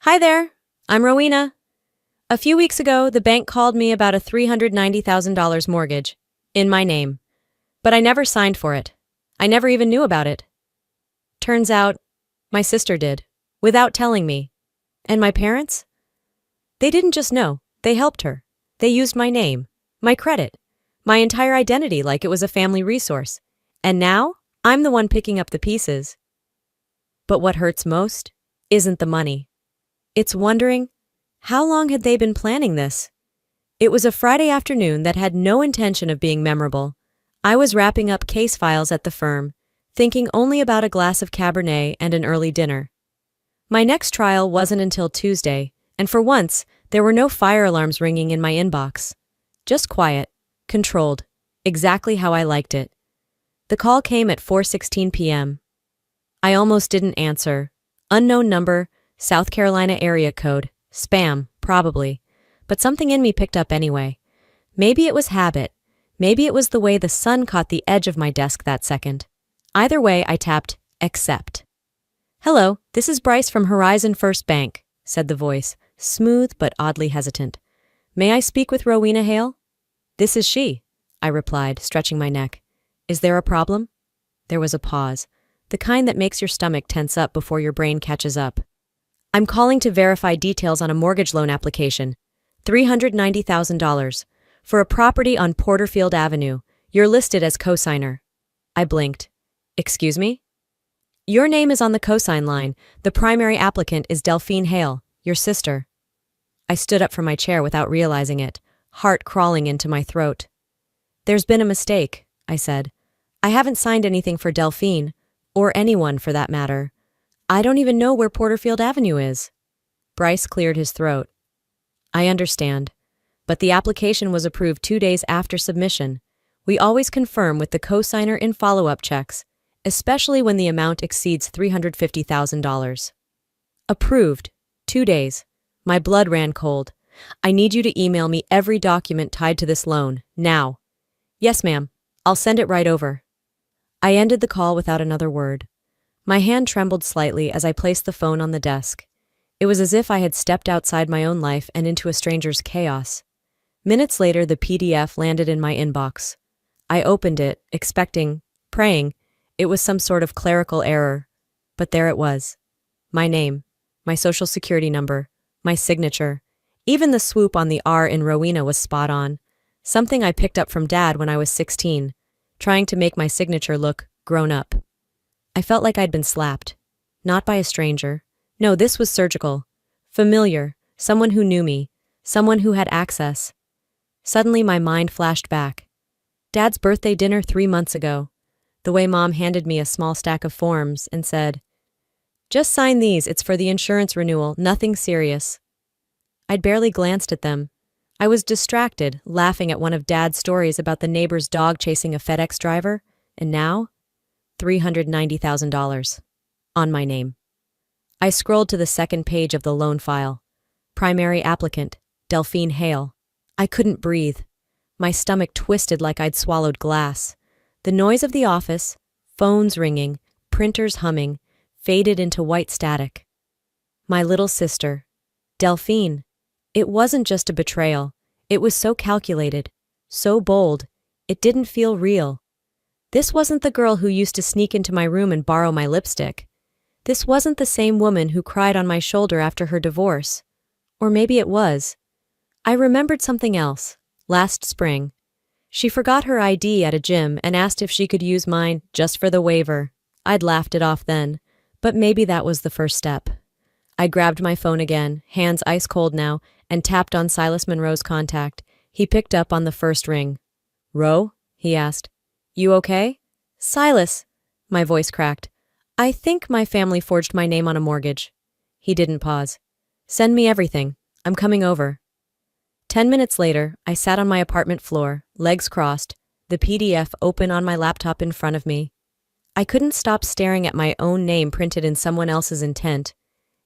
Hi there, I'm Rowena. A few weeks ago, the bank called me about a $390,000 mortgage, in my name. But I never signed for it. I never even knew about it. Turns out, my sister did, without telling me. And my parents? They didn't just know, they helped her. They used my name, my credit, my entire identity like it was a family resource. And now, I'm the one picking up the pieces. But what hurts most isn't the money. It's wondering, how long had they been planning this? It was a Friday afternoon that had no intention of being memorable. I was wrapping up case files at the firm, thinking only about a glass of Cabernet and an early dinner. My next trial wasn't until Tuesday, and for once, there were no fire alarms ringing in my inbox. Just quiet, controlled, exactly how I liked it. The call came at 4:16 p.m. I almost didn't answer. Unknown number, South Carolina area code, spam, probably. But something in me picked up anyway. Maybe it was habit. Maybe it was the way the sun caught the edge of my desk that second. Either way, I tapped accept. "Hello, this is Bryce from Horizon First Bank," said the voice, smooth but oddly hesitant. "May I speak with Rowena Hale?" "This is she," I replied, stretching my neck. "Is there a problem?" There was a pause, the kind that makes your stomach tense up before your brain catches up. "I'm calling to verify details on a mortgage loan application. $390,000. For a property on Porterfield Avenue. You're listed as cosigner." I blinked. "Excuse me?" "Your name is on the cosign line. The primary applicant is Delphine Hale, your sister." I stood up from my chair without realizing it, heart crawling into my throat. "There's been a mistake," I said. "I haven't signed anything for Delphine, or anyone for that matter. I don't even know where Porterfield Avenue is." Bryce cleared his throat. "I understand. But the application was approved 2 days after submission. We always confirm with the cosigner in follow-up checks, especially when the amount exceeds $350,000. Approved. 2 days. My blood ran cold. "I need you to email me every document tied to this loan, now." "Yes, ma'am. I'll send it right over." I ended the call without another word. My hand trembled slightly as I placed the phone on the desk. It was as if I had stepped outside my own life and into a stranger's chaos. Minutes later, the PDF landed in my inbox. I opened it, expecting, praying, it was some sort of clerical error. But there it was. My name, my social security number, my signature. Even the swoop on the R in Rowena was spot on. Something I picked up from Dad when I was 16, trying to make my signature look grown up. I felt like I'd been slapped. Not by a stranger. No, this was surgical. Familiar. Someone who knew me. Someone who had access. Suddenly my mind flashed back. Dad's birthday dinner 3 months ago. The way Mom handed me a small stack of forms and said, "Just sign these, it's for the insurance renewal, nothing serious." I'd barely glanced at them. I was distracted, laughing at one of Dad's stories about the neighbor's dog chasing a FedEx driver, and now, $390,000. On my name. I scrolled to the second page of the loan file. Primary applicant, Delphine Hale. I couldn't breathe. My stomach twisted like I'd swallowed glass. The noise of the office, phones ringing, printers humming, faded into white static. My little sister, Delphine. It wasn't just a betrayal. It was so calculated, so bold, it didn't feel real. This wasn't the girl who used to sneak into my room and borrow my lipstick. This wasn't the same woman who cried on my shoulder after her divorce. Or maybe it was. I remembered something else. Last spring. She forgot her ID at a gym and asked if she could use mine just for the waiver. I'd laughed it off then, but maybe that was the first step. I grabbed my phone again, hands ice cold now, and tapped on Silas Monroe's contact. He picked up on the first ring. "Ro?" he asked. "You okay?" "Silas," my voice cracked. "I think my family forged my name on a mortgage." He didn't pause. "Send me everything. I'm coming over." 10 minutes later, I sat on my apartment floor, legs crossed, the PDF open on my laptop in front of me. I couldn't stop staring at my own name printed in someone else's intent.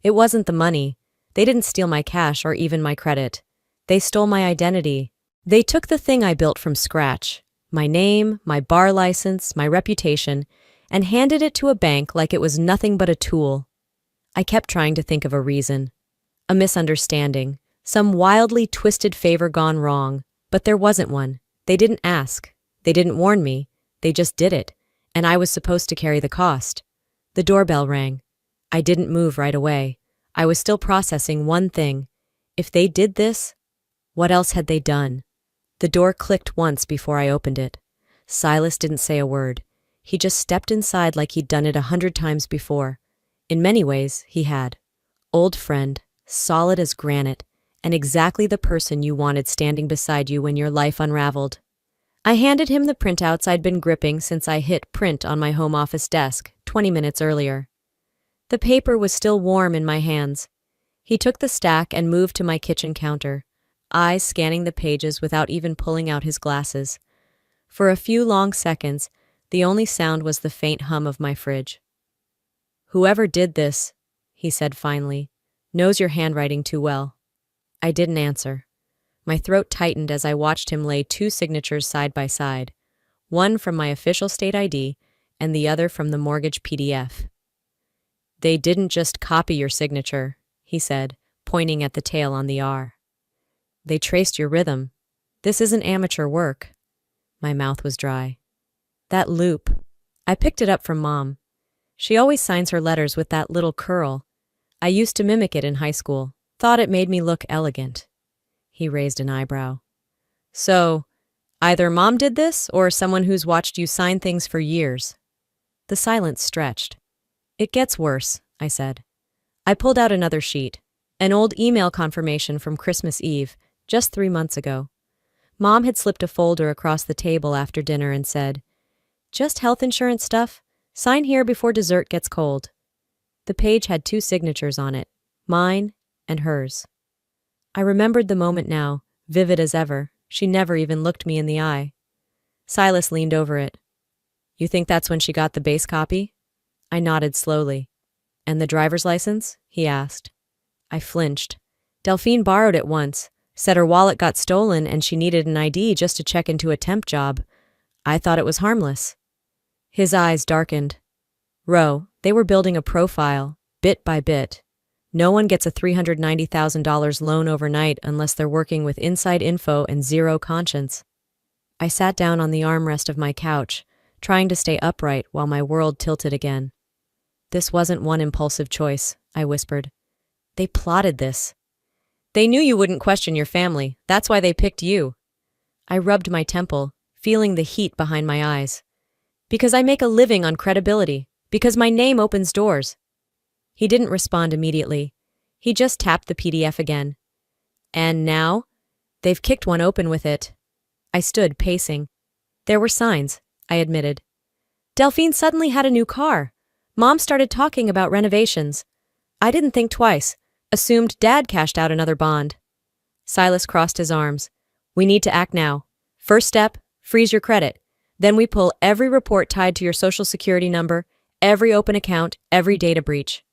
It wasn't the money. They didn't steal my cash or even my credit. They stole my identity. They took the thing I built from scratch, my name, my bar license, my reputation, and handed it to a bank like it was nothing but a tool. I kept trying to think of a reason. A misunderstanding. Some wildly twisted favor gone wrong. But there wasn't one. They didn't ask. They didn't warn me. They just did it. And I was supposed to carry the cost. The doorbell rang. I didn't move right away. I was still processing one thing. If they did this, what else had they done? The door clicked once before I opened it. Silas didn't say a word. He just stepped inside like he'd done it 100 times before. In many ways, he had. Old friend, solid as granite, and exactly the person you wanted standing beside you when your life unraveled. I handed him the printouts I'd been gripping since I hit print on my home office desk 20 minutes earlier. The paper was still warm in my hands. He took the stack and moved to my kitchen counter, eyes scanning the pages without even pulling out his glasses. For a few long seconds, the only sound was the faint hum of my fridge. "Whoever did this," he said finally, "knows your handwriting too well." I didn't answer. My throat tightened as I watched him lay 2 signatures side by side, one from my official state ID and the other from the mortgage PDF. "They didn't just copy your signature," he said, pointing at the tail on the R. "They traced your rhythm. This isn't amateur work." My mouth was dry. "That loop. I picked it up from Mom. She always signs her letters with that little curl. I used to mimic it in high school. Thought it made me look elegant." He raised an eyebrow. "So, either Mom did this or someone who's watched you sign things for years." The silence stretched. "It gets worse," I said. I pulled out another sheet, an old email confirmation from Christmas Eve, just 3 months ago. Mom had slipped a folder across the table after dinner and said, "Just health insurance stuff. Sign here before dessert gets cold." The page had 2 signatures on it, mine and hers. I remembered the moment now, vivid as ever. She never even looked me in the eye. Silas leaned over it. "You think that's when she got the base copy?" I nodded slowly. "And the driver's license?" he asked. I flinched. Delphine borrowed it once, said her wallet got stolen and she needed an ID just to check into a temp job. I thought it was harmless. His eyes darkened. "Ro, they were building a profile, bit by bit. No one gets a $390,000 loan overnight unless they're working with inside info and zero conscience." I sat down on the armrest of my couch, trying to stay upright while my world tilted again. "This wasn't one impulsive choice," I whispered. "They plotted this. They knew you wouldn't question your family. That's why they picked you." I rubbed my temple, feeling the heat behind my eyes. "Because I make a living on credibility. Because my name opens doors." He didn't respond immediately. He just tapped the PDF again. "And now? They've kicked one open with it." I stood, pacing. "There were signs," I admitted. "Delphine suddenly had a new car. Mom started talking about renovations. I didn't think twice. Assumed Dad cashed out another bond." Silas crossed his arms. "We need to act now. First step, freeze your credit. Then we pull every report tied to your social security number, every open account, every data breach."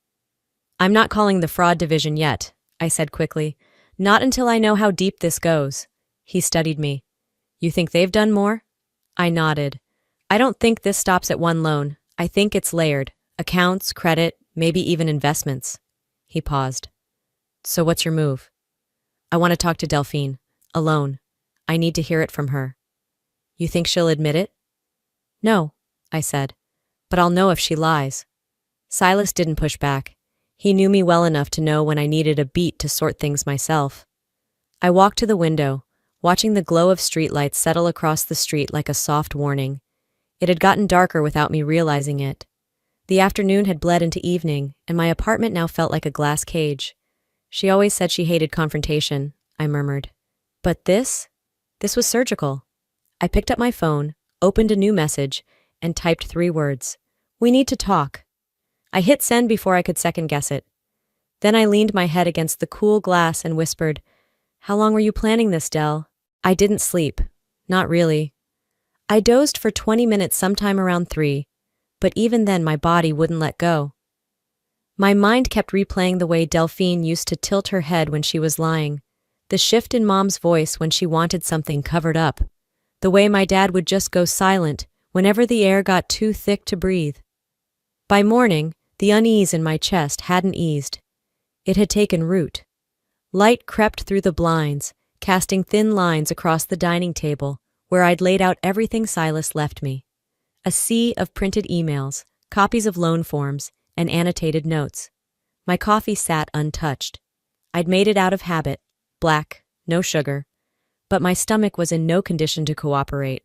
"I'm not calling the fraud division yet," I said quickly. "Not until I know how deep this goes." He studied me. "You think they've done more?" I nodded. "I don't think this stops at one loan. I think it's layered. Accounts, credit, maybe even investments." He paused. "So what's your move?" "I want to talk to Delphine. Alone. I need to hear it from her." "You think she'll admit it?" "No," I said. "But I'll know if she lies." Silas didn't push back. He knew me well enough to know when I needed a beat to sort things myself. I walked to the window, watching the glow of streetlights settle across the street like a soft warning. It had gotten darker without me realizing it. The afternoon had bled into evening, and my apartment now felt like a glass cage. "She always said she hated confrontation," I murmured. But this was surgical. I picked up my phone, opened a new message, and typed 3 words. "We need to talk." I hit send before I could second-guess it. Then I leaned my head against the cool glass and whispered, "How long were you planning this, Del?" I didn't sleep. Not really. I dozed for 20 minutes sometime around 3, but even then my body wouldn't let go. My mind kept replaying the way Delphine used to tilt her head when she was lying, the shift in Mom's voice when she wanted something covered up, the way my dad would just go silent whenever the air got too thick to breathe. By morning, the unease in my chest hadn't eased. It had taken root. Light crept through the blinds, casting thin lines across the dining table, where I'd laid out everything Silas left me. A sea of printed emails, copies of loan forms, and annotated notes. My coffee sat untouched. I'd made it out of habit, black, no sugar, but my stomach was in no condition to cooperate.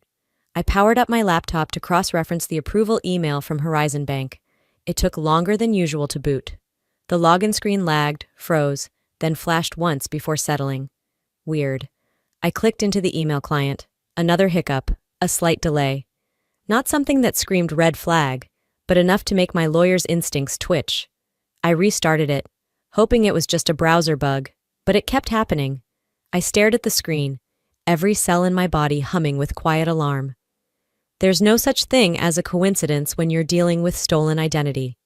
I powered up my laptop to cross-reference the approval email from Horizon Bank. It took longer than usual to boot. The login screen lagged, froze, then flashed once before settling. Weird. I clicked into the email client. Another hiccup, a slight delay. Not something that screamed red flag, but enough to make my lawyer's instincts twitch. I restarted it, hoping it was just a browser bug, but it kept happening. I stared at the screen, every cell in my body humming with quiet alarm. There's no such thing as a coincidence when you're dealing with stolen identity.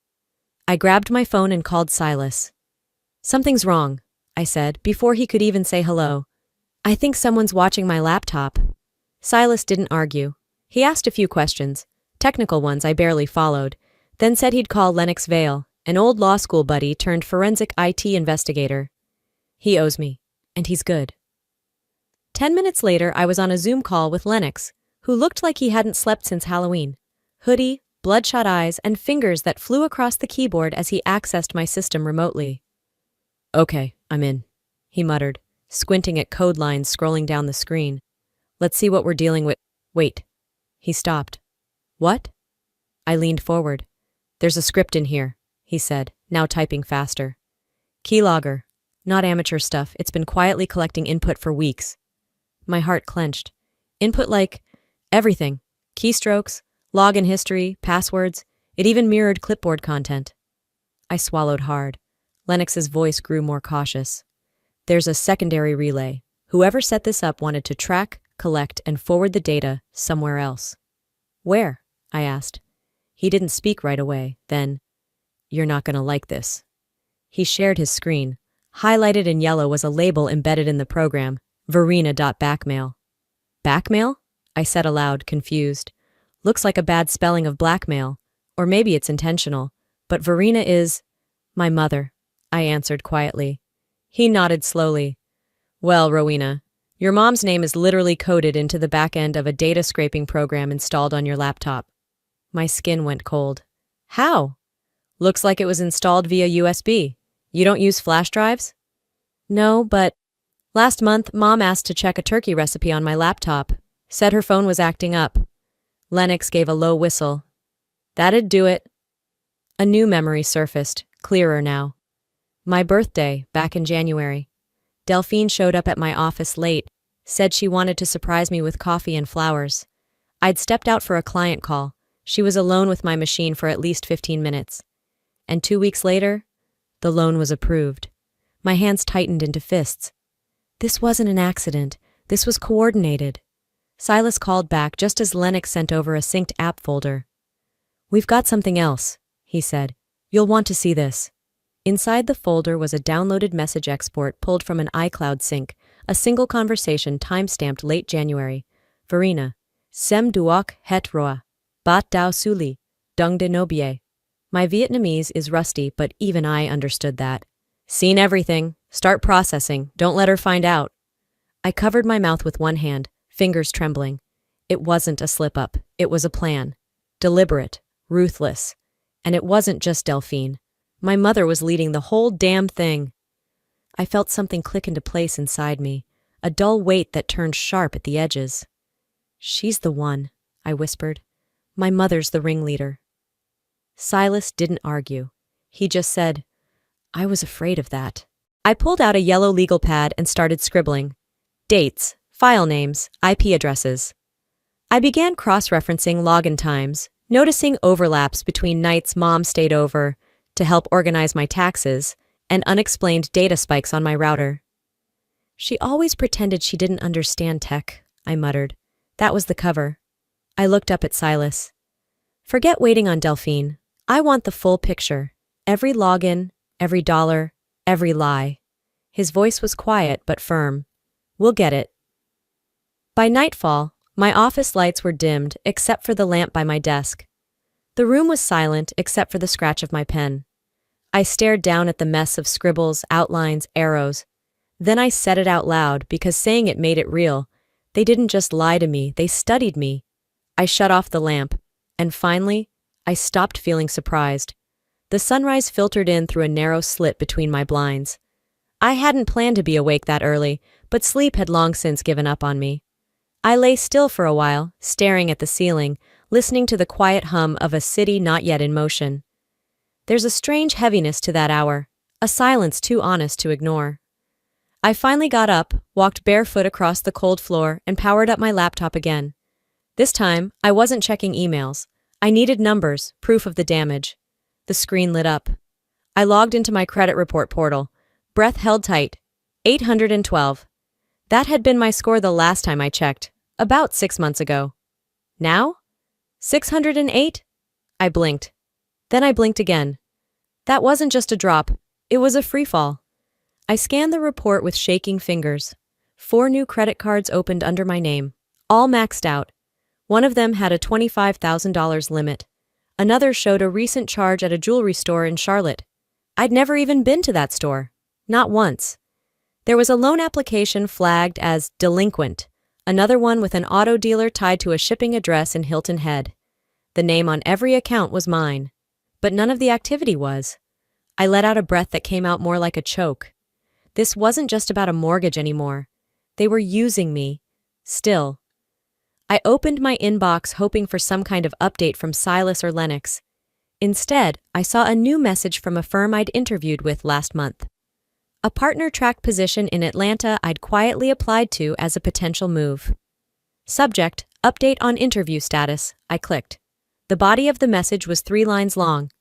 I grabbed my phone and called Silas. "Something's wrong," I said, before he could even say hello. "I think someone's watching my laptop." Silas didn't argue. He asked a few questions, technical ones I barely followed, then said he'd call Lennox Vale, an old law school buddy turned forensic IT investigator. He owes me, and he's good. 10 minutes later, I was on a Zoom call with Lennox, who looked like he hadn't slept since Halloween. Hoodie, bloodshot eyes, and fingers that flew across the keyboard as he accessed my system remotely. "Okay, I'm in," he muttered, squinting at code lines scrolling down the screen. "Let's see what we're dealing with." "Wait." He stopped. "What?" I leaned forward. "There's a script in here," he said, now typing faster. "Keylogger. Not amateur stuff. It's been quietly collecting input for weeks." My heart clenched. Input like everything. Keystrokes, login history, passwords. It even mirrored clipboard content. I swallowed hard. Lennox's voice grew more cautious. "There's a secondary relay. Whoever set this up wanted to track, collect, and forward the data somewhere else." "Where?" I asked. He didn't speak right away. Then, "You're not going to like this." He shared his screen. Highlighted in yellow was a label embedded in the program, Verena.backmail. "Backmail?" I said aloud, confused. "Looks like a bad spelling of blackmail. Or maybe it's intentional. But Verena is my mother," I answered quietly. He nodded slowly. "Well, Rowena, your mom's name is literally coded into the back end of a data scraping program installed on your laptop." My skin went cold. "How?" "Looks like it was installed via USB. You don't use flash drives?" "No, but last month, Mom asked to check a turkey recipe on my laptop. Said her phone was acting up." Lennox gave a low whistle. "That'd do it." A new memory surfaced, clearer now. My birthday, back in January. Delphine showed up at my office late, said she wanted to surprise me with coffee and flowers. I'd stepped out for a client call. She was alone with my machine for at least 15 minutes. And 2 weeks later, the loan was approved. My hands tightened into fists. This wasn't an accident. This was coordinated. Silas called back just as Lennox sent over a synced app folder. "We've got something else," he said. "You'll want to see this." Inside the folder was a downloaded message export pulled from an iCloud sync, a single conversation time-stamped late January. "Verena, sem duok het roa, bat dao suli, dung de nobie." My Vietnamese is rusty, but even I understood that. "Seen everything. Start processing. Don't let her find out." I covered my mouth with one hand, fingers trembling. It wasn't a slip-up. It was a plan. Deliberate, ruthless. And it wasn't just Delphine. My mother was leading the whole damn thing. I felt something click into place inside me, a dull weight that turned sharp at the edges. "She's the one," I whispered. "My mother's the ringleader." Silas didn't argue. He just said, "I was afraid of that." I pulled out a yellow legal pad and started scribbling. Dates, file names, IP addresses. I began cross-referencing login times, noticing overlaps between nights Mom stayed over to help organize my taxes and unexplained data spikes on my router. "She always pretended she didn't understand tech," I muttered. That was the cover. I looked up at Silas. "Forget waiting on Delphine. I want the full picture. Every login, every dollar, every lie." His voice was quiet but firm. "We'll get it." By nightfall, my office lights were dimmed except for the lamp by my desk. The room was silent except for the scratch of my pen. I stared down at the mess of scribbles, outlines, arrows. Then I said it out loud because saying it made it real. They didn't just lie to me, they studied me. I shut off the lamp, and finally, I stopped feeling surprised. The sunrise filtered in through a narrow slit between my blinds. I hadn't planned to be awake that early, but sleep had long since given up on me. I lay still for a while, staring at the ceiling, listening to the quiet hum of a city not yet in motion. There's a strange heaviness to that hour, a silence too honest to ignore. I finally got up, walked barefoot across the cold floor, and powered up my laptop again. This time, I wasn't checking emails. I needed numbers, proof of the damage. The screen lit up. I logged into my credit report portal. Breath held tight. 812. That had been my score the last time I checked, about 6 months ago. Now? 608? I blinked. Then I blinked again. That wasn't just a drop, it was a freefall. I scanned the report with shaking fingers. 4 new credit cards opened under my name, all maxed out. One of them had a $25,000 limit. Another showed a recent charge at a jewelry store in Charlotte. I'd never even been to that store. Not once. There was a loan application flagged as delinquent, another one with an auto dealer tied to a shipping address in Hilton Head. The name on every account was mine, but none of the activity was. I let out a breath that came out more like a choke. This wasn't just about a mortgage anymore. They were using me. Still. I opened my inbox hoping for some kind of update from Silas or Lennox. Instead, I saw a new message from a firm I'd interviewed with last month. A partner-track position in Atlanta I'd quietly applied to as a potential move. Subject, update on interview status, I clicked. The body of the message was 3 lines long.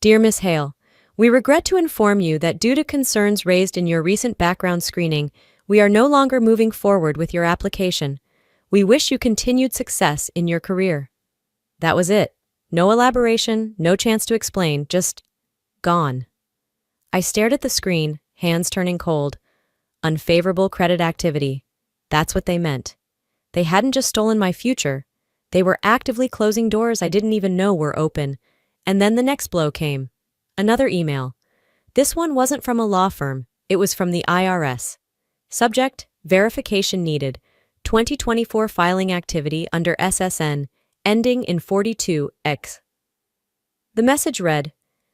Dear Miss Hale, we regret to inform you that due to concerns raised in your recent background screening, we are no longer moving forward with your application. We wish you continued success in your career. That was it. No elaboration, no chance to explain, just gone. I stared at the screen, hands turning cold. Unfavorable credit activity. That's what they meant. They hadn't just stolen my future. They were actively closing doors I didn't even know were open. And then the next blow came. Another email. This one wasn't from a law firm. It was from the IRS. Subject, verification needed. 2024 filing activity under SSN, ending in 42X. The message read,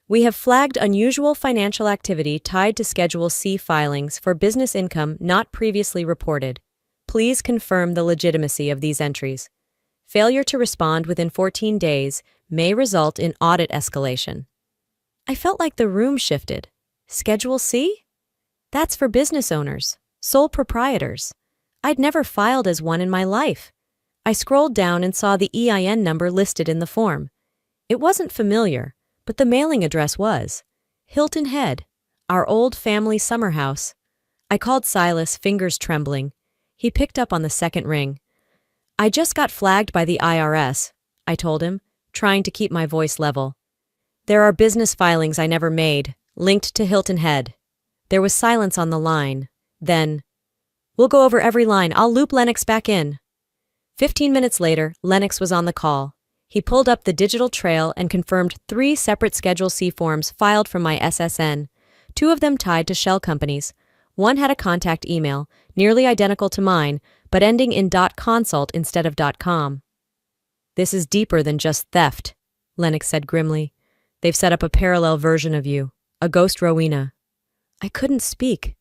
we have flagged unusual financial activity tied to Schedule C filings for business income not previously reported. Please confirm the legitimacy of these entries. Failure to respond within 14 days may result in audit escalation. I felt like the room shifted. Schedule C? That's for business owners, sole proprietors. I'd never filed as one in my life. I scrolled down and saw the EIN number listed in the form. It wasn't familiar, but the mailing address was. Hilton Head, our old family summer house. I called Silas, fingers trembling. He picked up on the second ring. I just got flagged by the IRS, I told him, trying to keep my voice level. There are business filings I never made, linked to Hilton Head. There was silence on the line. Then, we'll go over every line. I'll loop Lennox back in. 15 minutes later, Lennox was on the call. He pulled up the digital trail and confirmed 3 separate Schedule C forms filed from my SSN, 2 of them tied to shell companies. One had a contact email, nearly identical to mine, but ending in .consult instead of .com. This is deeper than just theft, Lennox said grimly. They've set up a parallel version of you, a ghost Rowena. I couldn't speak.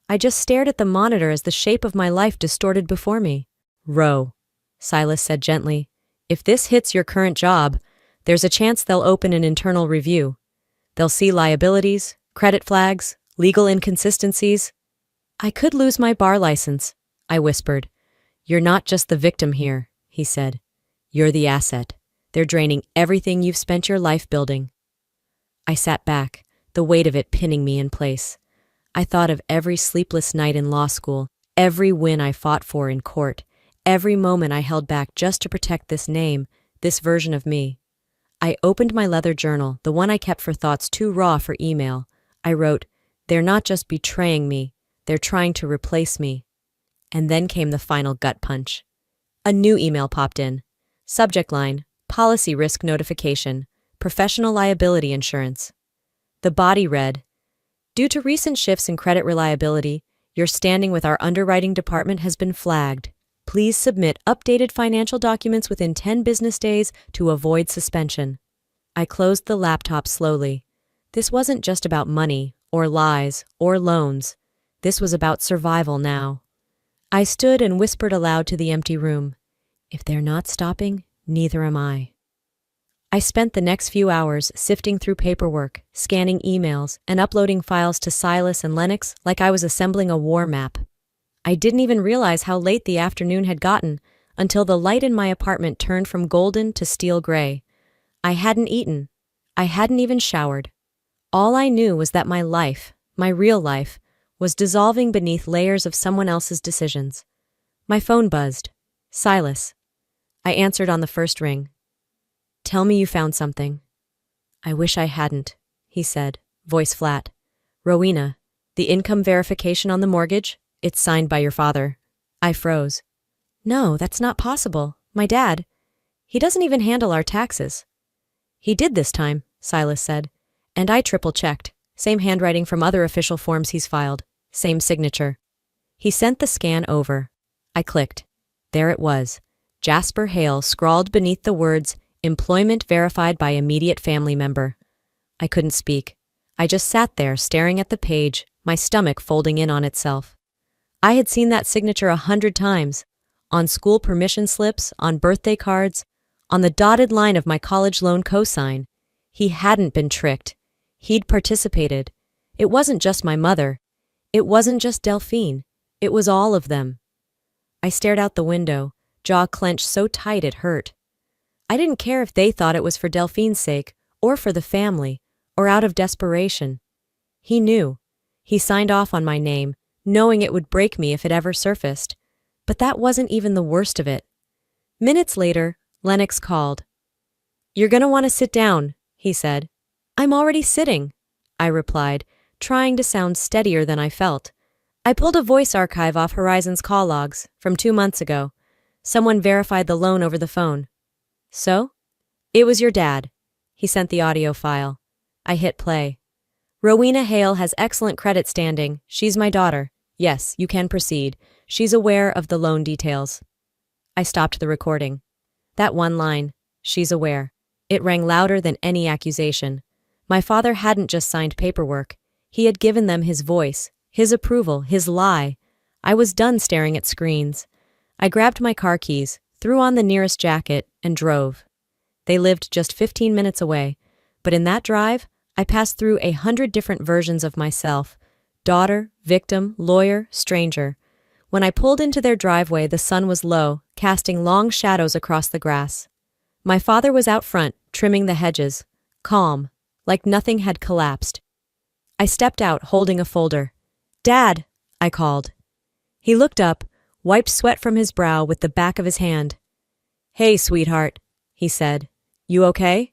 I just stared at the monitor as the shape of my life distorted before me. Row, Silas said gently. If this hits your current job, there's a chance they'll open an internal review. They'll see liabilities, credit flags, legal inconsistencies. I could lose my bar license, I whispered. You're not just the victim here, he said. You're the asset. They're draining everything you've spent your life building. I sat back, the weight of it pinning me in place. I thought of every sleepless night in law school, every win I fought for in court, every moment I held back just to protect this name, this version of me. I opened my leather journal, the one I kept for thoughts too raw for email. I wrote, they're not just betraying me, they're trying to replace me. And then came the final gut punch. A new email popped in. Subject line, policy risk notification, professional liability insurance. The body read, due to recent shifts in credit reliability, Your standing with our underwriting department has been flagged. Please submit updated financial documents within 10 business days to avoid suspension. I closed the laptop slowly. This wasn't just about money, or lies, or loans. This was about survival now. I stood and whispered aloud to the empty room. If they're not stopping, neither am I. I spent the next few hours sifting through paperwork, scanning emails, and uploading files to Silas and Lennox like I was assembling a war map. I didn't even realize how late the afternoon had gotten until the light in my apartment turned from golden to steel gray. I hadn't eaten. I hadn't even showered. All I knew was that my life, my real life, was dissolving beneath layers of someone else's decisions. My phone buzzed. Silas. I answered on the first ring. Tell me you found something. I wish I hadn't, he said, voice flat. Rowena, the income verification on the mortgage, it's signed by your father. I froze. No, that's not possible. My dad, he doesn't even handle our taxes. He did this time, Silas said, and I triple-checked. Same handwriting from other official forms he's filed. Same signature. He sent the scan over. I clicked. There it was. Jasper Hale scrawled beneath the words, employment verified by immediate family member. I couldn't speak. I just sat there staring at the page, my stomach folding in on itself. I had seen that signature 100 times. On school permission slips, on birthday cards, on the dotted line of my college loan cosign. He hadn't been tricked. He'd participated. It wasn't just my mother. It wasn't just Delphine. It was all of them. I stared out the window, jaw clenched so tight it hurt. I didn't care if they thought it was for Delphine's sake, or for the family, or out of desperation. He knew. He signed off on my name, knowing it would break me if it ever surfaced. But that wasn't even the worst of it. Minutes later, Lennox called. You're gonna want to sit down, he said. I'm already sitting, I replied, trying to sound steadier than I felt. I pulled a voice archive off Horizon's call logs from 2 months ago. Someone verified the loan over the phone. So? It was your dad. He sent the audio file. I hit play. Rowena Hale has excellent credit standing. She's my daughter. Yes, you can proceed. She's aware of the loan details. I stopped the recording. That one line, she's aware. It rang louder than any accusation. My father hadn't just signed paperwork. He had given them his voice, his approval, his lie. I was done staring at screens. I grabbed my car keys, threw on the nearest jacket, and drove. They lived just 15 minutes away, but in that drive, I passed through 100 different versions of myself. Daughter, victim, lawyer, stranger. When I pulled into their driveway, the sun was low, casting long shadows across the grass. My father was out front, trimming the hedges, calm, like nothing had collapsed. I stepped out, holding a folder. Dad, I called. He looked up, wiped sweat from his brow with the back of his hand. Hey, sweetheart, he said. You okay?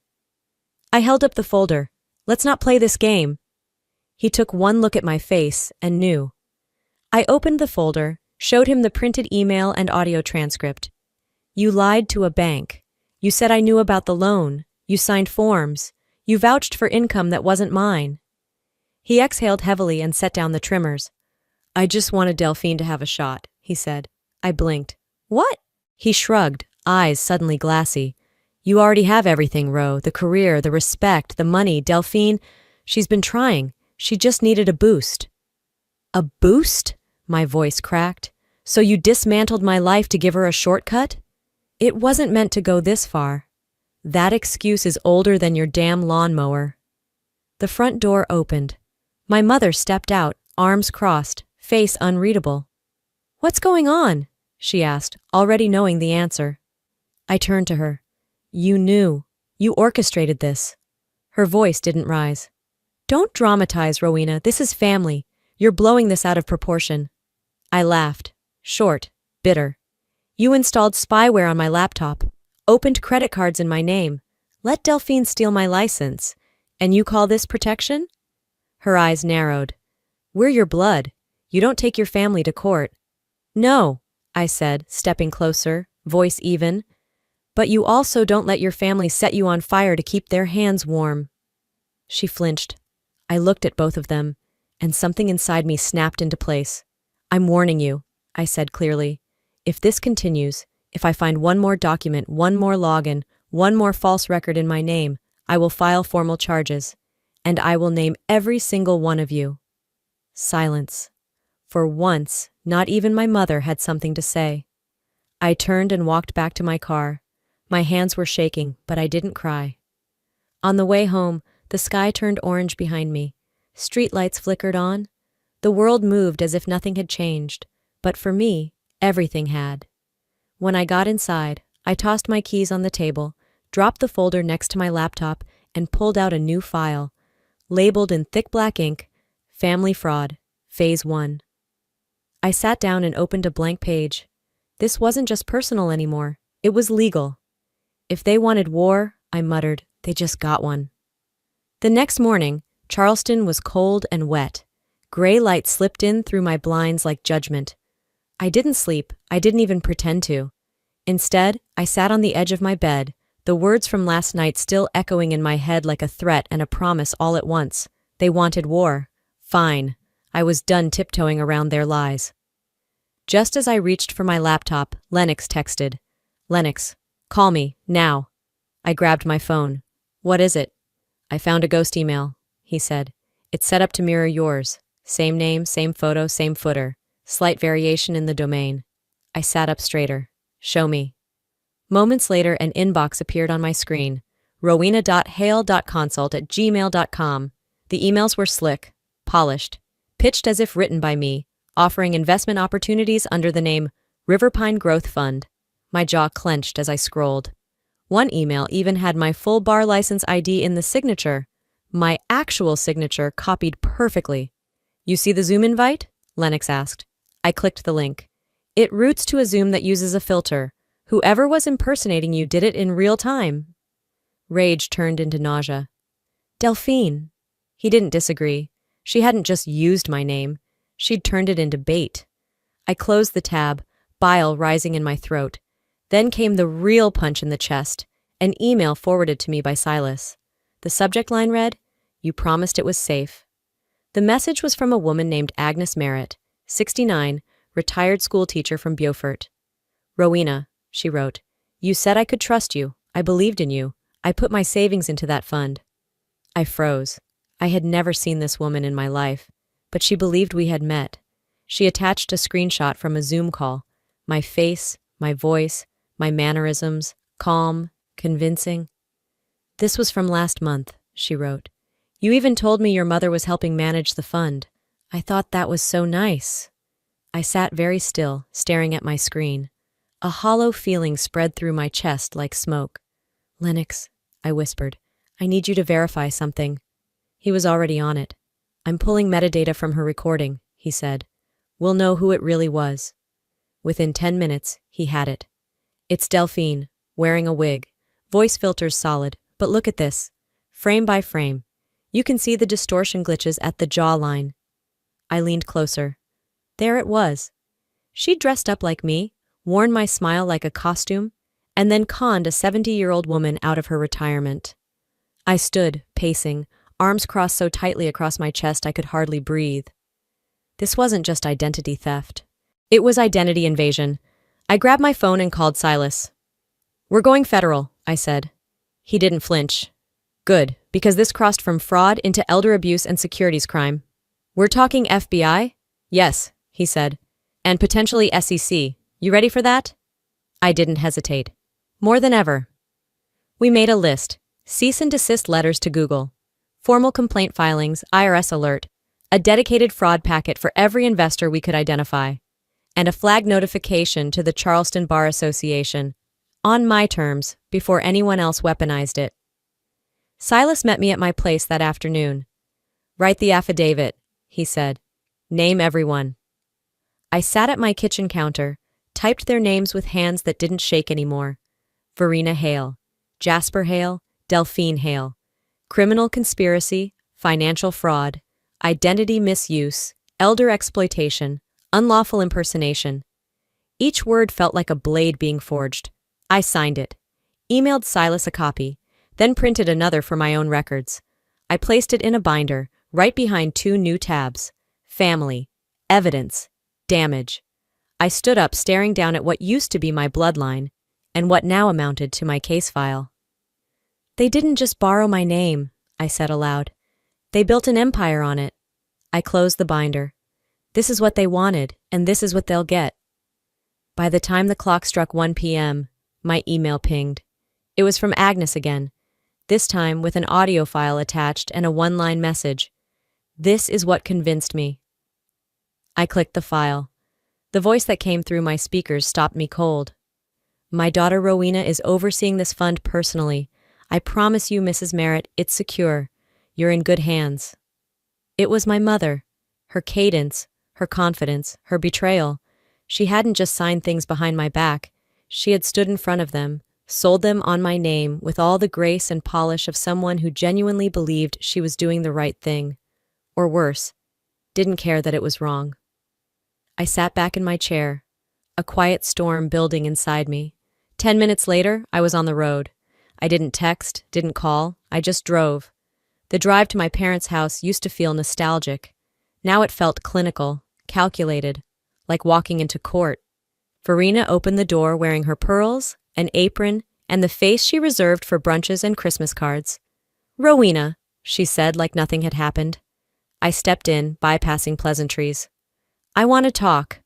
I held up the folder. Let's not play this game. He took one look at my face and knew. I opened the folder, showed him the printed email and audio transcript. You lied to a bank. You said I knew about the loan. You signed forms. You vouched for income that wasn't mine. He exhaled heavily and set down the trimmers. I just wanted Delphine to have a shot, he said. I blinked. What? He shrugged, eyes suddenly glassy. You already have everything, Ro. The career, the respect, the money. Delphine, she's been trying. She just needed a boost. A boost? My voice cracked. So you dismantled my life to give her a shortcut? It wasn't meant to go this far. That excuse is older than your damn lawnmower. The front door opened. My mother stepped out, arms crossed, face unreadable. What's going on? She asked, already knowing the answer. I turned to her. You knew. You orchestrated this. Her voice didn't rise. Don't dramatize, Rowena. This is family. You're blowing this out of proportion. I laughed. Short, bitter. You installed spyware on my laptop, opened credit cards in my name, let Delphine steal my license, and you call this protection? Her eyes narrowed. We're your blood. You don't take your family to court. No, I said, stepping closer, voice even. But you also don't let your family set you on fire to keep their hands warm. She flinched. I looked at both of them, and something inside me snapped into place. I'm warning you, I said clearly. If this continues, if I find one more document, one more login, one more false record in my name, I will file formal charges, and I will name every single one of you. Silence. For once, not even my mother had something to say. I turned and walked back to my car. My hands were shaking, but I didn't cry. On the way home, the sky turned orange behind me. Streetlights flickered on. The world moved as if nothing had changed, but for me, everything had. When I got inside, I tossed my keys on the table, dropped the folder next to my laptop, and pulled out a new file, labeled in thick black ink, Family Fraud, Phase 1. I sat down and opened a blank page. This wasn't just personal anymore, it was legal. If they wanted war, I muttered, they just got one. The next morning, Charleston was cold and wet. Gray light slipped in through my blinds like judgment. I didn't sleep, I didn't even pretend to. Instead, I sat on the edge of my bed, the words from last night still echoing in my head like a threat and a promise all at once. They wanted war. Fine. I was done tiptoeing around their lies. Just as I reached for my laptop, Lennox texted. Lennox, call me, now. I grabbed my phone. What is it? I found a ghost email, he said. It's set up to mirror yours. Same name, same photo, same footer. Slight variation in the domain. I sat up straighter. Show me. Moments later, an inbox appeared on my screen. rowena.hale.consult@gmail.com. The emails were slick, polished, pitched as if written by me, offering investment opportunities under the name Riverpine Growth Fund. My jaw clenched as I scrolled. One email even had my full bar license ID in the signature. My actual signature copied perfectly. You see the Zoom invite? Lennox asked. I clicked the link. It routes to a Zoom that uses a filter. Whoever was impersonating you did it in real time. Rage turned into nausea. Delphine. He didn't disagree. She hadn't just used my name. She'd turned it into bait. I closed the tab, bile rising in my throat. Then came the real punch in the chest, an email forwarded to me by Silas. The subject line read, You promised it was safe. The message was from a woman named Agnes Merritt, 69, retired school teacher from Beaufort. Rowena, she wrote, you said I could trust you. I believed in you. I put my savings into that fund. I froze. I had never seen this woman in my life, but she believed we had met. She attached a screenshot from a Zoom call. My face, my voice, my mannerisms, calm, convincing. This was from last month, she wrote. You even told me your mother was helping manage the fund. I thought that was so nice. I sat very still, staring at my screen. A hollow feeling spread through my chest like smoke. Lennox, I whispered, I need you to verify something. He was already on it. I'm pulling metadata from her recording, he said. We'll know who it really was. Within 10 minutes, he had it. It's Delphine, wearing a wig. Voice filters solid, but look at this. Frame by frame. You can see the distortion glitches at the jawline. I leaned closer. There it was. She'd dressed up like me, worn my smile like a costume, and then conned a 70-year-old woman out of her retirement. I stood, pacing, arms crossed so tightly across my chest I could hardly breathe. This wasn't just identity theft. It was identity invasion. I grabbed my phone and called Silas. We're going federal, I said. He didn't flinch. Good, because this crossed from fraud into elder abuse and securities crime. We're talking FBI? Yes, he said. And potentially SEC. You ready for that? I didn't hesitate. More than ever. We made a list. Cease and desist letters to Google. Formal complaint filings, IRS alert. A dedicated fraud packet for every investor we could identify. And a flag notification to the Charleston Bar Association. On my terms, before anyone else weaponized it. Silas met me at my place that afternoon. Write the affidavit, he said. Name everyone. I sat at my kitchen counter, typed their names with hands that didn't shake anymore. Verena Hale, Jasper Hale, Delphine Hale. Criminal conspiracy, financial fraud, identity misuse, elder exploitation, unlawful impersonation. Each word felt like a blade being forged. I signed it, emailed Silas a copy, then printed another for my own records. I placed it in a binder, right behind two new tabs. Family, evidence, Damage. I stood up, staring down at what used to be my bloodline, and what now amounted to my case file. They didn't just borrow my name, I said aloud. They built an empire on it. I closed the binder. This is what they wanted, and this is what they'll get. By the time the clock struck 1 p.m., my email pinged. It was from Agnes again, this time with an audio file attached and a one-line message. This is what convinced me. I clicked the file. The voice that came through my speakers stopped me cold. My daughter Rowena is overseeing this fund personally. I promise you, Mrs. Merritt, it's secure. You're in good hands. It was my mother. Her cadence, her confidence, her betrayal. She hadn't just signed things behind my back. She had stood in front of them, sold them on my name with all the grace and polish of someone who genuinely believed she was doing the right thing. Or worse, didn't care that it was wrong. I sat back in my chair, a quiet storm building inside me. 10 minutes later, I was on the road. I didn't text, didn't call, I just drove. The drive to my parents' house used to feel nostalgic. Now it felt clinical, calculated, like walking into court. Verena opened the door wearing her pearls, an apron, and the face she reserved for brunches and Christmas cards. "Rowena," she said like nothing had happened. I stepped in, bypassing pleasantries. "I want to talk."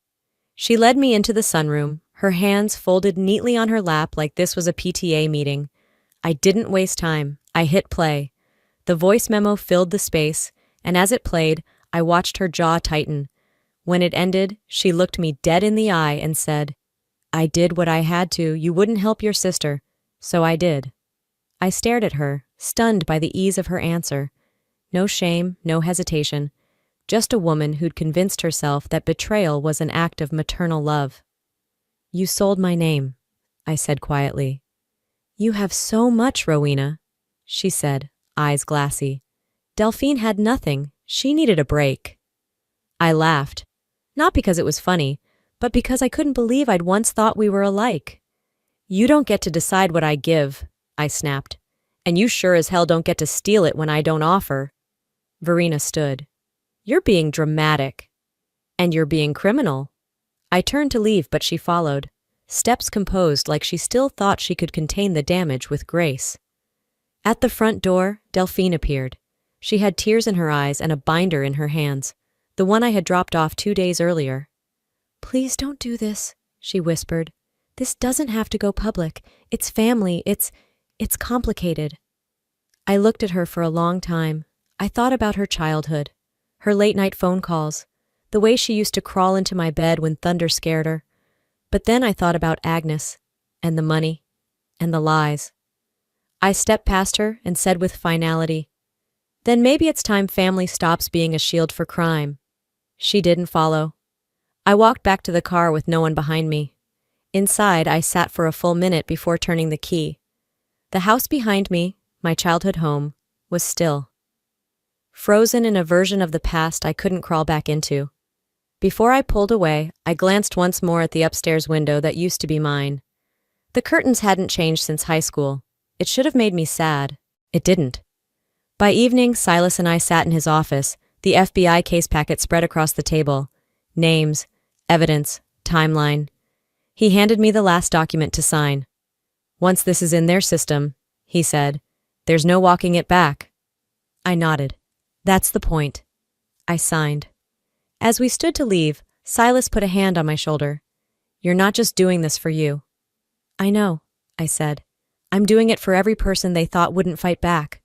She led me into the sunroom, her hands folded neatly on her lap like this was a PTA meeting. I didn't waste time. I hit play. The voice memo filled the space, and as it played, I watched her jaw tighten. When it ended, she looked me dead in the eye and said, "I did what I had to. You wouldn't help your sister, so I did." I stared at her, stunned by the ease of her answer. No shame, no hesitation. Just a woman who'd convinced herself that betrayal was an act of maternal love. "You sold my name," I said quietly. "You have so much, Rowena," she said, eyes glassy. Delphine had nothing. She needed a break. I laughed, not because it was funny, but because I couldn't believe I'd once thought we were alike. "You don't get to decide what I give," I snapped, "and you sure as hell don't get to steal it when I don't offer." Verena stood. "You're being dramatic. And you're being criminal." I turned to leave, but she followed, steps composed like she still thought she could contain the damage with grace. At the front door, Delphine appeared. She had tears in her eyes and a binder in her hands, the one I had dropped off 2 days earlier. "Please don't do this," she whispered. "This doesn't have to go public. It's family. It's complicated." I looked at her for a long time. I thought about her childhood, her late-night phone calls, the way she used to crawl into my bed when thunder scared her. But then I thought about Agnes, and the money, and the lies. I stepped past her and said with finality, "Then maybe it's time family stops being a shield for crime." She didn't follow. I walked back to the car with no one behind me. Inside, I sat for a full minute before turning the key. The house behind me, my childhood home, was still. Frozen in a version of the past I couldn't crawl back into. Before I pulled away, I glanced once more at the upstairs window that used to be mine. The curtains hadn't changed since high school. It should have made me sad. It didn't. By evening, Silas and I sat in his office, the FBI case packet spread across the table. Names, evidence, timeline. He handed me the last document to sign. "Once this is in their system," he said, "there's no walking it back." I nodded. "That's the point." I signed. As we stood to leave, Silas put a hand on my shoulder. "You're not just doing this for you." "I know," I said. "I'm doing it for every person they thought wouldn't fight back."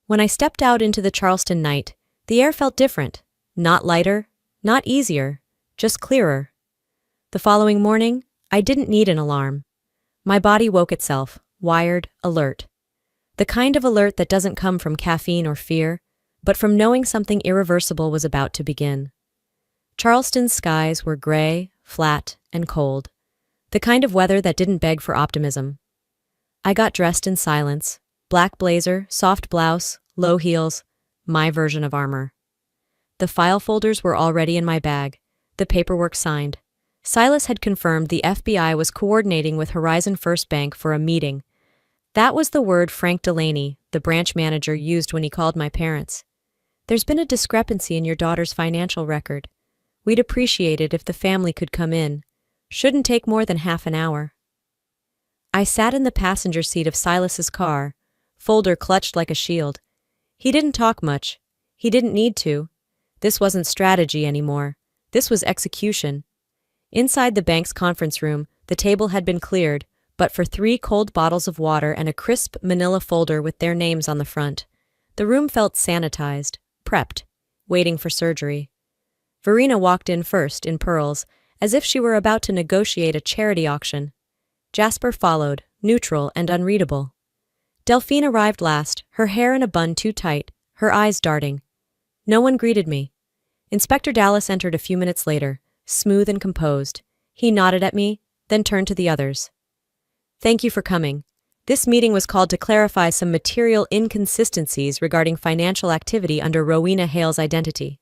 When I stepped out into the Charleston night, the air felt different. Not lighter, not easier, just clearer. The following morning, I didn't need an alarm. My body woke itself, wired, alert. The kind of alert that doesn't come from caffeine or fear, but from knowing something irreversible was about to begin. Charleston's skies were gray, flat, and cold, the kind of weather that didn't beg for optimism. I got dressed in silence, black blazer, soft blouse, low heels, my version of armor. The file folders were already in my bag, the paperwork signed. Silas had confirmed the FBI was coordinating with Horizon First Bank for a meeting. That was the word Frank Delaney, the branch manager, used when he called my parents. "There's been a discrepancy in your daughter's financial record. We'd appreciate it if the family could come in. Shouldn't take more than half an hour. I sat in the passenger seat of Silas's car, folder clutched like a shield. He didn't talk much. He didn't need to. This wasn't strategy anymore. This was execution. Inside the bank's conference room, the table had been cleared, but for 3 cold bottles of water and a crisp manila folder with their names on the front. The room felt sanitized, prepped, waiting for surgery. Verena walked in first, in pearls, as if she were about to negotiate a charity auction. Jasper followed, neutral and unreadable. Delphine arrived last, her hair in a bun too tight, her eyes darting. No one greeted me. Inspector Dallas entered a few minutes later, smooth and composed. He nodded at me, then turned to the others. Thank you for coming. This meeting was called to clarify some material inconsistencies regarding financial activity under Rowena Hale's identity.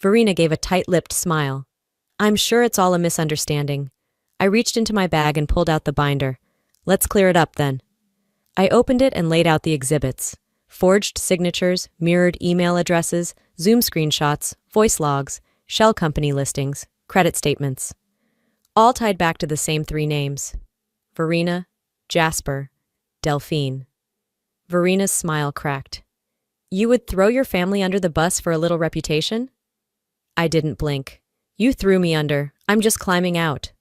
Verena gave a tight-lipped smile. I'm sure it's all a misunderstanding. I reached into my bag and pulled out the binder. Let's clear it up then. I opened it and laid out the exhibits. Forged signatures, mirrored email addresses, Zoom screenshots, voice logs, shell company listings, credit statements. All tied back to the same 3 names. Verena, Jasper, Delphine. Verena's smile cracked. You would throw your family under the bus for a little reputation? I didn't blink. You threw me under. I'm just climbing out.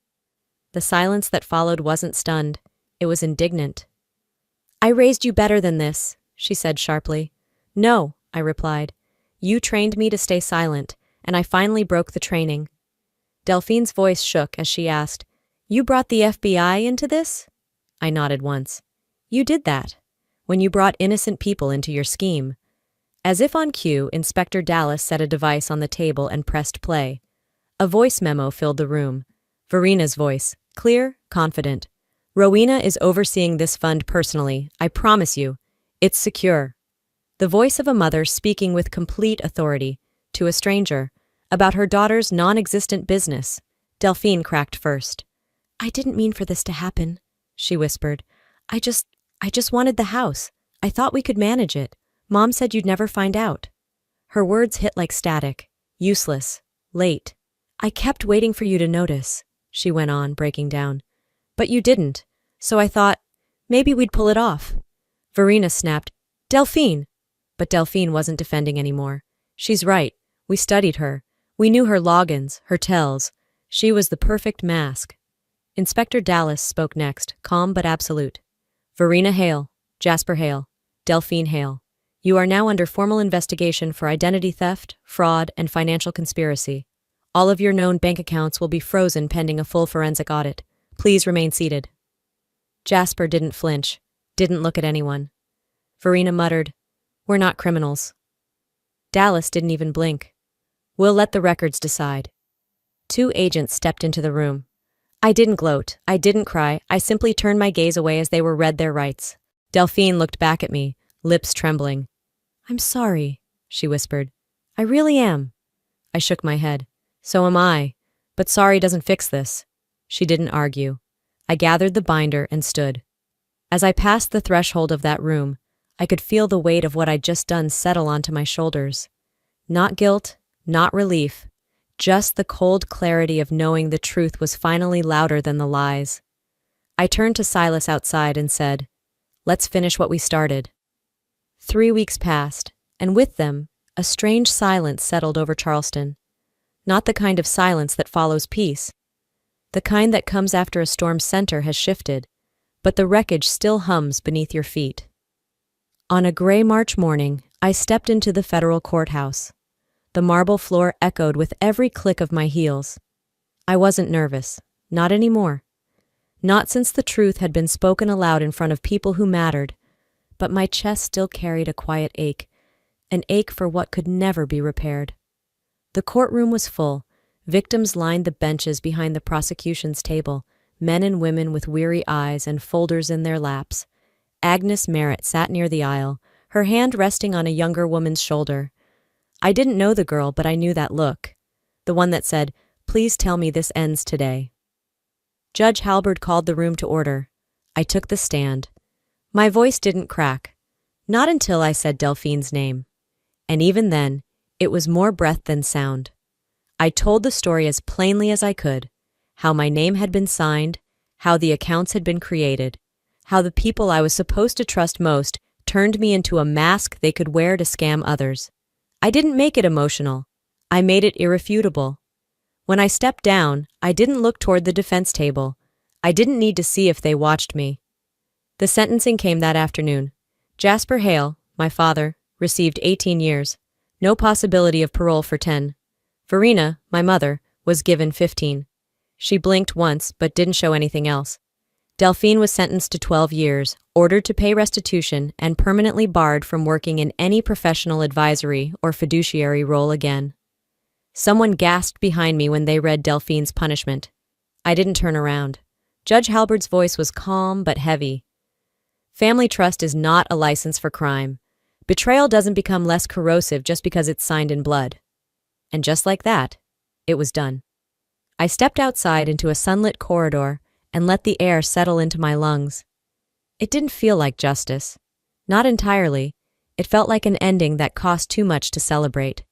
The silence that followed wasn't stunned. It was indignant. I raised you better than this, she said sharply. No, I replied. You trained me to stay silent, and I finally broke the training. Delphine's voice shook as she asked, You brought the FBI into this? I nodded once. You did that, when you brought innocent people into your scheme. As if on cue, Inspector Dallas set a device on the table and pressed play. A voice memo filled the room. Verena's voice, clear, confident. Rowena is overseeing this fund personally, I promise you. It's secure. The voice of a mother speaking with complete authority, to a stranger, about her daughter's non-existent business. Delphine cracked first. I didn't mean for this to happen, she whispered. I just wanted the house. I thought we could manage it. Mom said you'd never find out. Her words hit like static. Useless. Late. I kept waiting for you to notice, she went on, breaking down. But you didn't, so I thought, maybe we'd pull it off. Verena snapped, Delphine! But Delphine wasn't defending anymore. She's right. We studied her. We knew her logins, her tells. She was the perfect mask. Inspector Dallas spoke next, calm but absolute. Verena Hale, Jasper Hale, Delphine Hale. You are now under formal investigation for identity theft, fraud, and financial conspiracy. All of your known bank accounts will be frozen pending a full forensic audit. Please remain seated. Jasper didn't flinch, didn't look at anyone. Verena muttered, We're not criminals. Dallas didn't even blink. We'll let the records decide. 2 agents stepped into the room. I didn't gloat, I didn't cry, I simply turned my gaze away as they were read their rights. Delphine looked back at me, lips trembling. I'm sorry, she whispered. I really am. I shook my head. So am I. But sorry doesn't fix this. She didn't argue. I gathered the binder and stood. As I passed the threshold of that room, I could feel the weight of what I'd just done settle onto my shoulders. Not guilt, not relief, just the cold clarity of knowing the truth was finally louder than the lies. I turned to Silas outside and said, Let's finish what we started. 3 weeks passed, and with them, a strange silence settled over Charleston. Not the kind of silence that follows peace. The kind that comes after a storm's center has shifted, but the wreckage still hums beneath your feet. On a gray March morning, I stepped into the federal courthouse. The marble floor echoed with every click of my heels. I wasn't nervous, not anymore. Not since the truth had been spoken aloud in front of people who mattered, but my chest still carried a quiet ache, an ache for what could never be repaired. The courtroom was full. Victims lined the benches behind the prosecution's table, men and women with weary eyes and folders in their laps. Agnes Merritt sat near the aisle, her hand resting on a younger woman's shoulder. I didn't know the girl, but I knew that look. The one that said, Please tell me this ends today. Judge Halberd called the room to order. I took the stand. My voice didn't crack. Not until I said Delphine's name. And even then, it was more breath than sound. I told the story as plainly as I could, how my name had been signed, how the accounts had been created, how the people I was supposed to trust most turned me into a mask they could wear to scam others. I didn't make it emotional. I made it irrefutable. When I stepped down, I didn't look toward the defense table. I didn't need to see if they watched me. The sentencing came that afternoon. Jasper Hale, my father, received 18 years. No possibility of parole for 10. Verena, my mother, was given 15. She blinked once but didn't show anything else. Delphine was sentenced to 12 years, ordered to pay restitution, and permanently barred from working in any professional advisory or fiduciary role again. Someone gasped behind me when they read Delphine's punishment. I didn't turn around. Judge Halberd's voice was calm but heavy. Family trust is not a license for crime. Betrayal doesn't become less corrosive just because it's signed in blood. And just like that, it was done. I stepped outside into a sunlit corridor and let the air settle into my lungs. It didn't feel like justice. Not entirely. It felt like an ending that cost too much to celebrate.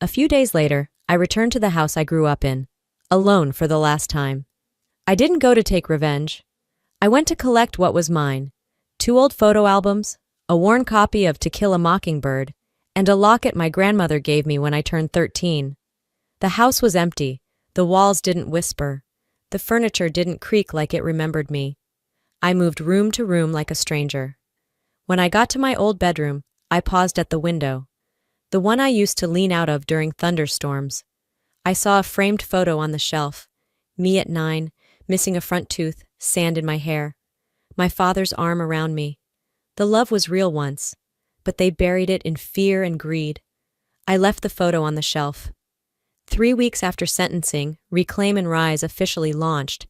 A few days later, I returned to the house I grew up in, alone for the last time. I didn't go to take revenge. I went to collect what was mine: 2 old photo albums, a worn copy of To Kill a Mockingbird, and a locket my grandmother gave me when I turned 13. The house was empty. The walls didn't whisper. The furniture didn't creak like it remembered me. I moved room to room like a stranger. When I got to my old bedroom, I paused at the window, the one I used to lean out of during thunderstorms. I saw a framed photo on the shelf. Me at 9, missing a front tooth, sand in my hair. My father's arm around me. The love was real once, but they buried it in fear and greed. I left the photo on the shelf. 3 weeks after sentencing, Reclaim and Rise officially launched,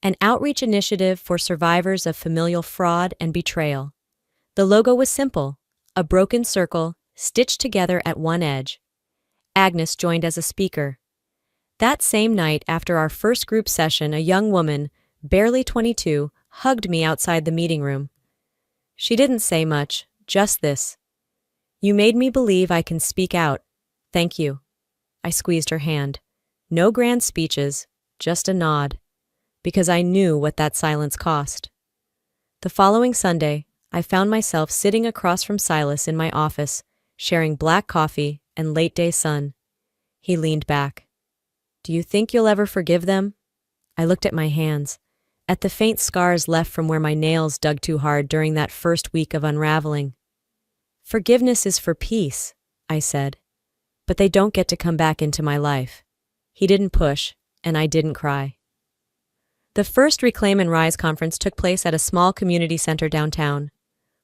an outreach initiative for survivors of familial fraud and betrayal. The logo was simple, a broken circle stitched together at one edge. Agnes joined as a speaker. That same night, after our first group session, a young woman, barely 22, hugged me outside the meeting room. She didn't say much, just this: "You made me believe I can speak out. Thank you." I squeezed her hand. No grand speeches, just a nod, because I knew what that silence cost. The following Sunday, I found myself sitting across from Silas in my office, sharing black coffee and late-day sun. He leaned back. "Do you think you'll ever forgive them?" I looked at my hands, at the faint scars left from where my nails dug too hard during that first week of unraveling. "Forgiveness is for peace," I said, "but they don't get to come back into my life." He didn't push, and I didn't cry. The first Reclaim and Rise conference took place at a small community center downtown.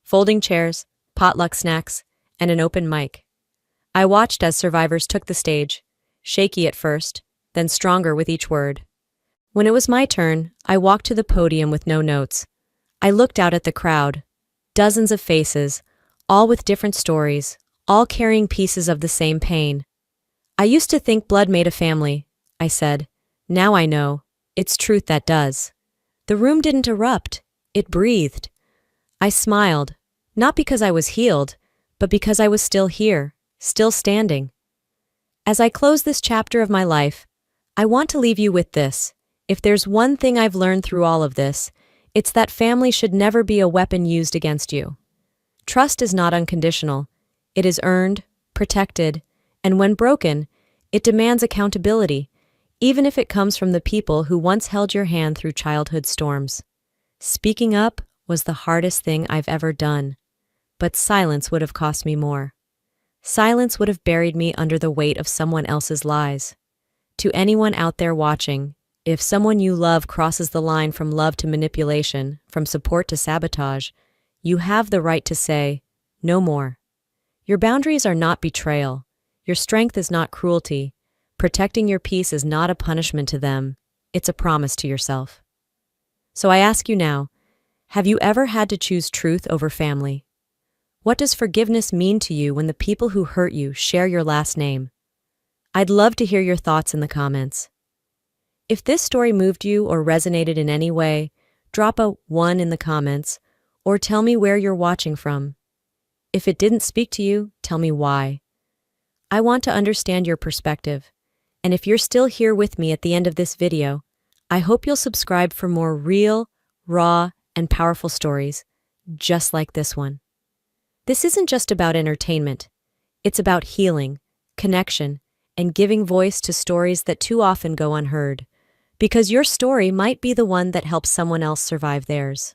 Folding chairs, potluck snacks, and an open mic. I watched as survivors took the stage, shaky at first, then stronger with each word. When it was my turn, I walked to the podium with no notes. I looked out at the crowd, dozens of faces, all with different stories, all carrying pieces of the same pain. "I used to think blood made a family," I said. "Now I know. It's truth that does." The room didn't erupt. It breathed. I smiled, not because I was healed, but because I was still here, still standing. As I close this chapter of my life, I want to leave you with this. If there's one thing I've learned through all of this, it's that family should never be a weapon used against you. Trust is not unconditional. It is earned, protected, and when broken, it demands accountability, even if it comes from the people who once held your hand through childhood storms. Speaking up was the hardest thing I've ever done, but silence would have cost me more. Silence would have buried me under the weight of someone else's lies. To anyone out there watching, if someone you love crosses the line from love to manipulation, from support to sabotage, you have the right to say, "No more." Your boundaries are not betrayal. Your strength is not cruelty. Protecting your peace is not a punishment to them. It's a promise to yourself. So I ask you now, have you ever had to choose truth over family? What does forgiveness mean to you when the people who hurt you share your last name? I'd love to hear your thoughts in the comments. If this story moved you or resonated in any way, drop a 1 in the comments, or tell me where you're watching from. If it didn't speak to you, tell me why. I want to understand your perspective. And if you're still here with me at the end of this video, I hope you'll subscribe for more real, raw, and powerful stories, just like this one. This isn't just about entertainment. It's about healing, connection, and giving voice to stories that too often go unheard. Because your story might be the one that helps someone else survive theirs.